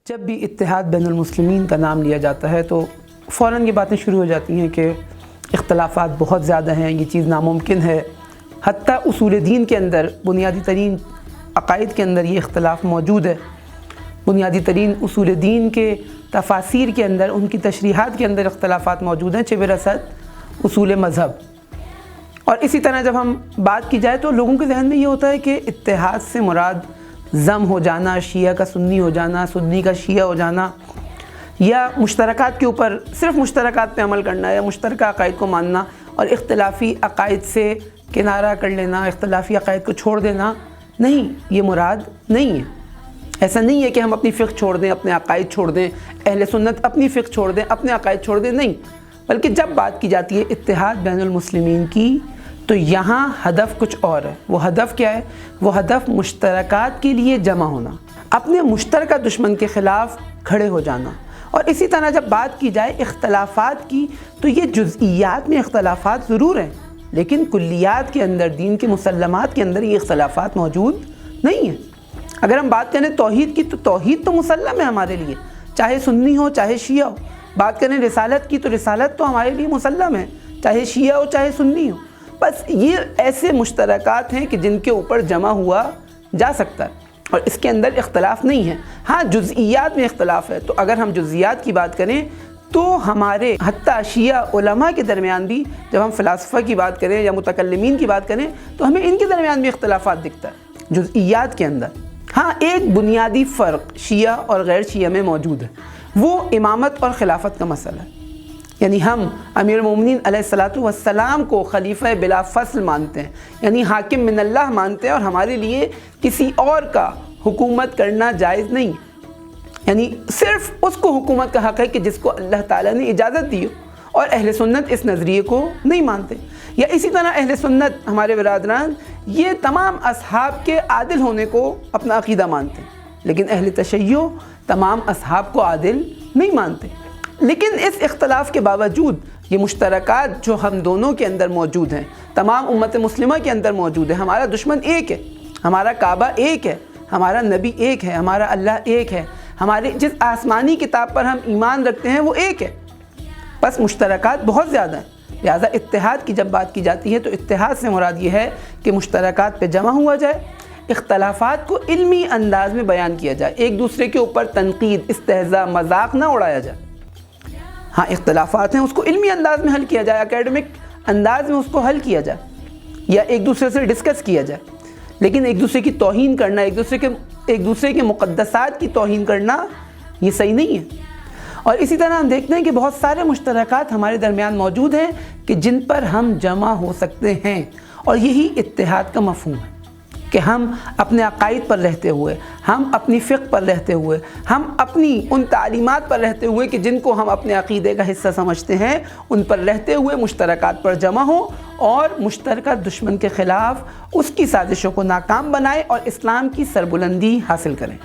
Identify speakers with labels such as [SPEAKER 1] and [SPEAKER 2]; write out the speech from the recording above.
[SPEAKER 1] جب بھی اتحاد بین المسلمین کا نام لیا جاتا ہے تو فوراً یہ باتیں شروع ہو جاتی ہیں کہ اختلافات بہت زیادہ ہیں، یہ چیز ناممکن ہے۔ حتیٰ اصول دین کے اندر، بنیادی ترین عقائد کے اندر یہ اختلاف موجود ہے۔ بنیادی ترین اصول دین کے تفاسیر کے اندر، ان کی تشریحات کے اندر اختلافات موجود ہیں، چہ برسد اصول مذہب۔ اور اسی طرح جب ہم بات کی جائے تو لوگوں کے ذہن میں یہ ہوتا ہے کہ اتحاد سے مراد ضم ہو جانا، شیعہ کا سنی ہو جانا، سنی کا شیعہ ہو جانا، یا مشترکات کے اوپر صرف مشترکات پہ عمل کرنا، یا مشترکہ عقائد کو ماننا اور اختلافی عقائد سے کنارہ کر لینا، اختلافی عقائد کو چھوڑ دینا۔ نہیں، یہ مراد نہیں ہے۔ ایسا نہیں ہے کہ ہم اپنی فقہ چھوڑ دیں، اپنے عقائد چھوڑ دیں، اہل سنت اپنی فقہ چھوڑ دیں، اپنے عقائد چھوڑ دیں، نہیں، بلکہ جب بات کی جاتی ہے اتحاد بین المسلمین کی تو یہاں ہدف کچھ اور ہے۔ وہ ہدف کیا ہے؟ وہ ہدف مشترکات کے لیے جمع ہونا، اپنے مشترکہ دشمن کے خلاف کھڑے ہو جانا۔ اور اسی طرح جب بات کی جائے اختلافات کی تو یہ جزئیات میں اختلافات ضرور ہیں، لیکن کلیات کے اندر، دین کے مسلمات کے اندر یہ اختلافات موجود نہیں ہیں۔ اگر ہم بات کریں توحید کی تو توحید تو مسلم ہے ہمارے لیے، چاہے سنی ہو چاہے شیعہ ہو۔ بات کریں رسالت کی تو رسالت تو ہمارے لیے مسلم ہے، چاہے شیعہ ہو چاہے سنی ہو۔ بس یہ ایسے مشترکات ہیں کہ جن کے اوپر جمع ہوا جا سکتا ہے اور اس کے اندر اختلاف نہیں ہے۔ ہاں، جزئیات میں اختلاف ہے، تو اگر ہم جزئیات کی بات کریں تو ہمارے حتیٰ شیعہ علماء کے درمیان بھی، جب ہم فلاسفہ کی بات کریں یا متکلمین کی بات کریں تو ہمیں ان کے درمیان بھی اختلافات دکھتا ہے جزئیات کے اندر۔ ہاں، ایک بنیادی فرق شیعہ اور غیر شیعہ میں موجود ہے، وہ امامت اور خلافت کا مسئلہ ہے۔ یعنی ہم امیر المومنین علیہ السلام کو خلیفہ بلا فصل مانتے ہیں، یعنی حاکم من اللہ مانتے ہیں، اور ہمارے لیے کسی اور کا حکومت کرنا جائز نہیں، یعنی صرف اس کو حکومت کا حق ہے کہ جس کو اللہ تعالیٰ نے اجازت دی ہو، اور اہل سنت اس نظریے کو نہیں مانتے۔ یا اسی طرح اہل سنت، ہمارے برادران، یہ تمام اصحاب کے عادل ہونے کو اپنا عقیدہ مانتے ہیں، لیکن اہل تشیع تمام اصحاب کو عادل نہیں مانتے۔ لیکن اس اختلاف کے باوجود یہ مشترکات جو ہم دونوں کے اندر موجود ہیں، تمام امت مسلمہ کے اندر موجود ہے۔ ہمارا دشمن ایک ہے، ہمارا کعبہ ایک ہے، ہمارا نبی ایک ہے، ہمارا اللہ ایک ہے، ہمارے جس آسمانی کتاب پر ہم ایمان رکھتے ہیں وہ ایک ہے، بس مشترکات بہت زیادہ ہیں۔ لہٰذا اتحاد کی جب بات کی جاتی ہے تو اتحاد سے مراد یہ ہے کہ مشترکات پہ جمع ہوا جائے، اختلافات کو علمی انداز میں بیان کیا جائے، ایک دوسرے کے اوپر تنقید، استہزاء، مذاق نہ اڑایا جائے۔ ہاں، اختلافات ہیں، اس کو علمی انداز میں حل کیا جائے، اکیڈمک انداز میں اس کو حل کیا جائے، یا ایک دوسرے سے ڈسکس کیا جائے، لیکن ایک دوسرے کی توہین کرنا، ایک دوسرے کے مقدسات کی توہین کرنا، یہ صحیح نہیں ہے۔ اور اسی طرح ہم دیکھتے ہیں کہ بہت سارے مشترکات ہمارے درمیان موجود ہیں کہ جن پر ہم جمع ہو سکتے ہیں، اور یہی اتحاد کا مفہوم ہے کہ ہم اپنے عقائد پر رہتے ہوئے، ہم اپنی فقہ پر رہتے ہوئے، ہم اپنی ان تعلیمات پر رہتے ہوئے کہ جن کو ہم اپنے عقیدے کا حصہ سمجھتے ہیں، ان پر رہتے ہوئے مشترکات پر جمع ہوں اور مشترکہ دشمن کے خلاف اس کی سازشوں کو ناکام بنائیں اور اسلام کی سربلندی حاصل کریں۔